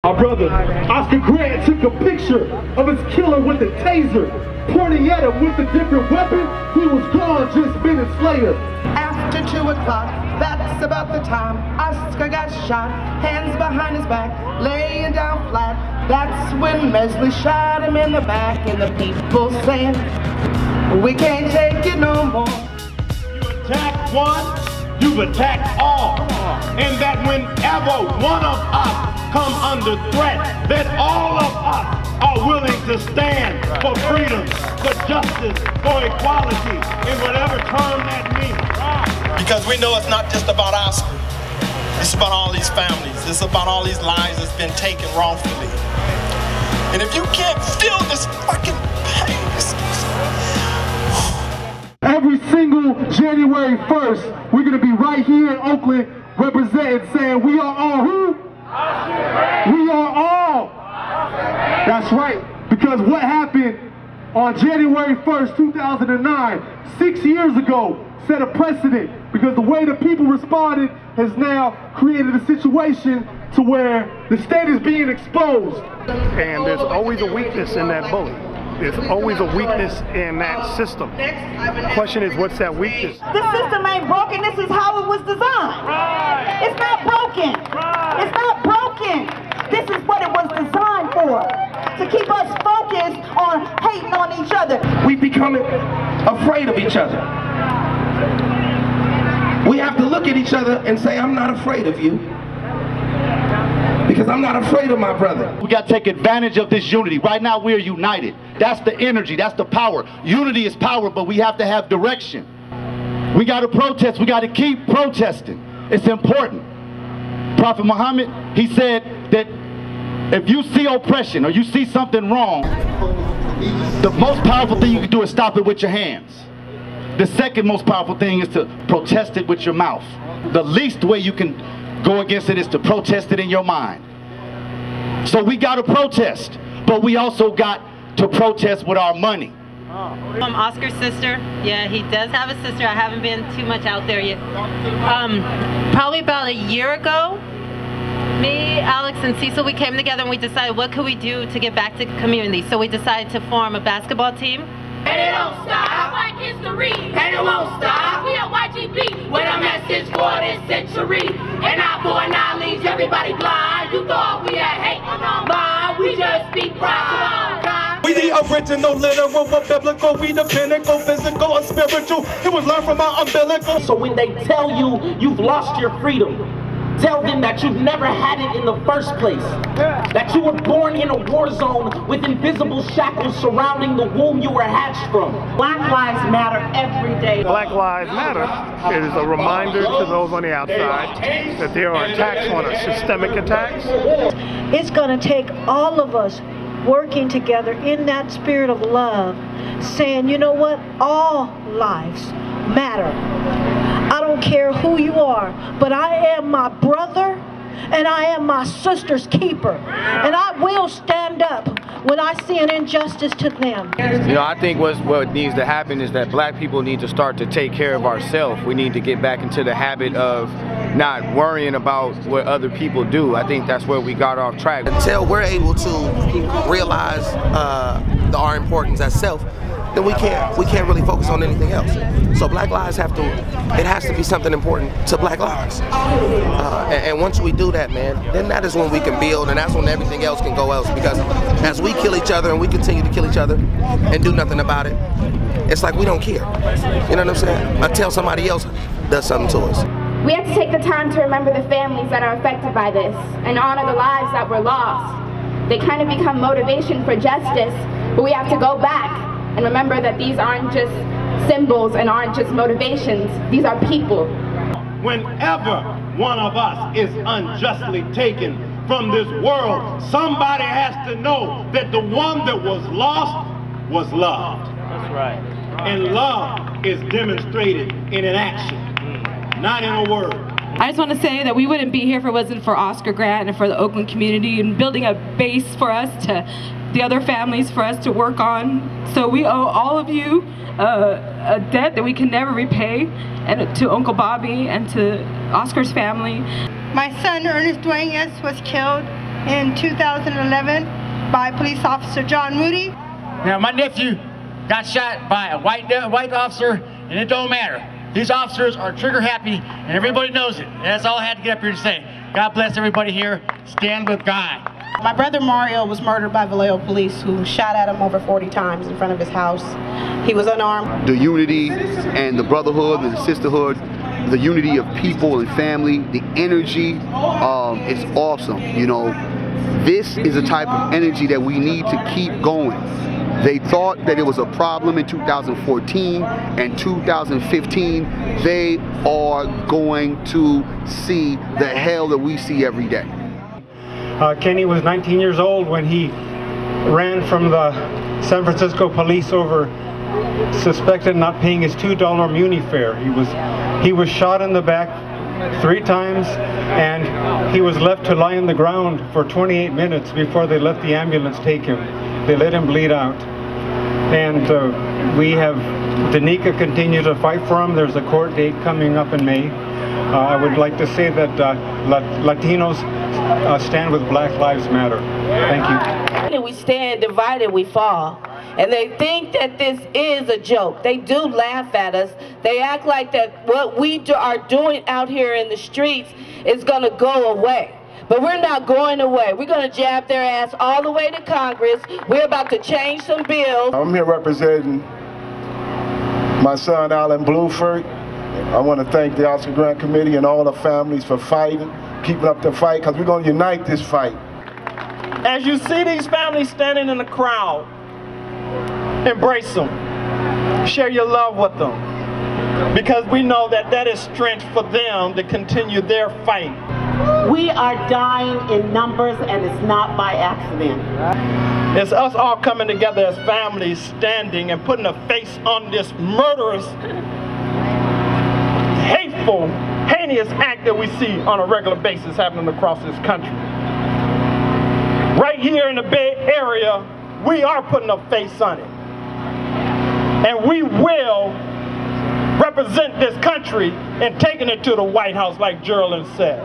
Our brother Oscar Grant took a picture of his killer with a taser, pointing at him with a different weapon. He was gone just minutes later. After 2 o'clock, that's about the time Oscar got shot, hands behind his back, laying down flat. That's when Mesley shot him in the back, and the people saying, we can't take it no more. You attack one, you've attacked all. And that whenever one of us come under threat, that all of us are willing to stand for freedom, for justice, for equality, in whatever term that means. Because we know it's not just about Oscar. It's about all these families. It's about all these lives that's been taken wrongfully. And if you can't feel this fucking pain, every single January 1st, we're going to be right here in Oakland representing, saying we are all who? We are all. That's right. Because what happened on January 1st, 2009, 6 years ago, set a precedent. Because the way the people responded has now created a situation to where the state is being exposed. And there's always a weakness in that bully. There's always a weakness in that system. The question is, what's that weakness? The system ain't broken. This is how it was designed. Right. It's not broken. Right. It's not broken. This is what it was designed for. To keep us focused on hating on each other. We become afraid of each other. We have to look at each other and say, I'm not afraid of you. Because I'm not afraid of my brother. We got to take advantage of this unity. Right now we are united. That's the energy, that's the power. Unity is power, but we have to have direction. We got to protest, we got to keep protesting. It's important. Prophet Muhammad, he said that if you see oppression or you see something wrong, the most powerful thing you can do is stop it with your hands. The second most powerful thing is to protest it with your mouth. The least way you can go against it is to protest it in your mind. So we got to protest, but we also got to protest with our money. I'm Oscar's sister. Yeah, he does have a sister. I haven't been too much out there yet. Probably about a year ago, me, Alex, and Cecil, we came together and we decided what could we do to get back to community. So we decided to form a basketball team. And it don't stop. Black history. And it won't stop. We are YGB with a message for this century. And our boy now leaves everybody blind. You thought we had hate on our mind. We just speak pride. We the original, literal, biblical. We the pinnacle, physical and spiritual. It was learned from our umbilical. So when they tell you you've lost your freedom, tell them that you've never had it in the first place. That you were born in a war zone with invisible shackles surrounding the womb you were hatched from. Black lives matter every day. Black Lives Matter is a reminder to those on the outside that there are attacks on us, systemic attacks. It's going to take all of us working together in that spirit of love, saying, you know what, all lives matter. I don't care who you are, but I am my brother and I am my sister's keeper. And I will stand up when I see an injustice to them. You know, I think what needs to happen is that black people need to start to take care of ourselves. We need to get back into the habit of not worrying about what other people do. I think that's where we got off track. Until we're able to realize our importance as self, then we can't really focus on anything else. So Black Lives has to be something important to Black lives. And once we do that, man, then that is when we can build, and that's when everything else can go else. Because as we kill each other and we continue to kill each other and do nothing about it, it's like we don't care. You know what I'm saying? Until somebody else does something to us. We have to take the time to remember the families that are affected by this and honor the lives that were lost. They kind of become motivation for justice, but we have to go back and remember that these aren't just symbols and aren't just motivations. These are people. Whenever one of us is unjustly taken from this world, somebody has to know that the one that was lost was loved. That's right. And love is demonstrated in an action, not in a word. I just want to say that we wouldn't be here if it wasn't for Oscar Grant and for the Oakland community and building a base for us to, the other families for us to work on. So we owe all of you a debt that we can never repay, and to Uncle Bobby and to Oscar's family. My son Ernest Duenas was killed in 2011 by police officer John Moody. Now, my nephew got shot by a white officer, and it don't matter. These officers are trigger happy, and everybody knows it. And that's all I had to get up here to say. God bless everybody here. Stand with God. My brother Mario was murdered by Vallejo police who shot at him over 40 times in front of his house. He was unarmed. The unity and the brotherhood and the sisterhood, the unity of people and family, the energy is awesome. You know, this is a type of energy that we need to keep going. They thought that it was a problem in 2014 and 2015. They are going to see the hell that we see every day. Kenny was 19 years old when he ran from the San Francisco police over suspected not paying his $2 muni fare. He was shot in the back 3 times, and he was left to lie on the ground for 28 minutes before they let the ambulance take him. They let him bleed out. And we have Danica continue to fight for him. There's a court date coming up in May. I would like to say that Latinos stand with Black Lives Matter. Thank you. We stand divided, we fall. And they think that this is a joke. They do laugh at us. They act like that what we are doing out here in the streets is going to go away. But we're not going away. We're going to jab their ass all the way to Congress. We're about to change some bills. I'm here representing my son, Alan Bluford. I want to thank the Oscar Grant Committee and all the families for fighting, keeping up the fight, because we're going to unite this fight. As you see these families standing in the crowd, embrace them. Share your love with them. Because we know that that is strength for them to continue their fight. We are dying in numbers, and it's not by accident. It's us all coming together as families, standing and putting a face on this murderous, hateful, heinous act that we see on a regular basis happening across this country. Right here in the Bay Area, we are putting a face on it. And we will represent this country and taking it to the White House, like Geraldine said.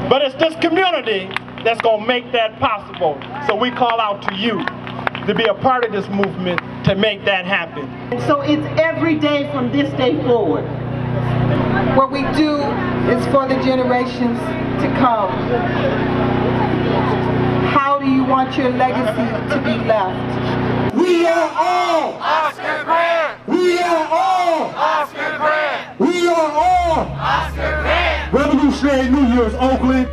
But it's this community that's going to make that possible. So we call out to you to be a part of this movement to make that happen. And so it's every day from this day forward. What we do is for the generations to come. How do you want your legacy to be left? We are all Oscar Grant! We are all Oscar Grant! We are all Oscar Grant! Revolutionary New Year's, Oakland.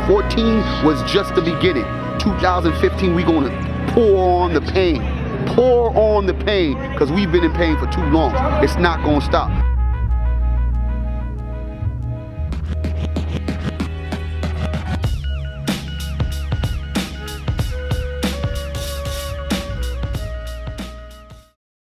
14 was just the beginning. 2015, we're going to pour on the pain. Pour on the pain, because we've been in pain for too long. It's not going to stop.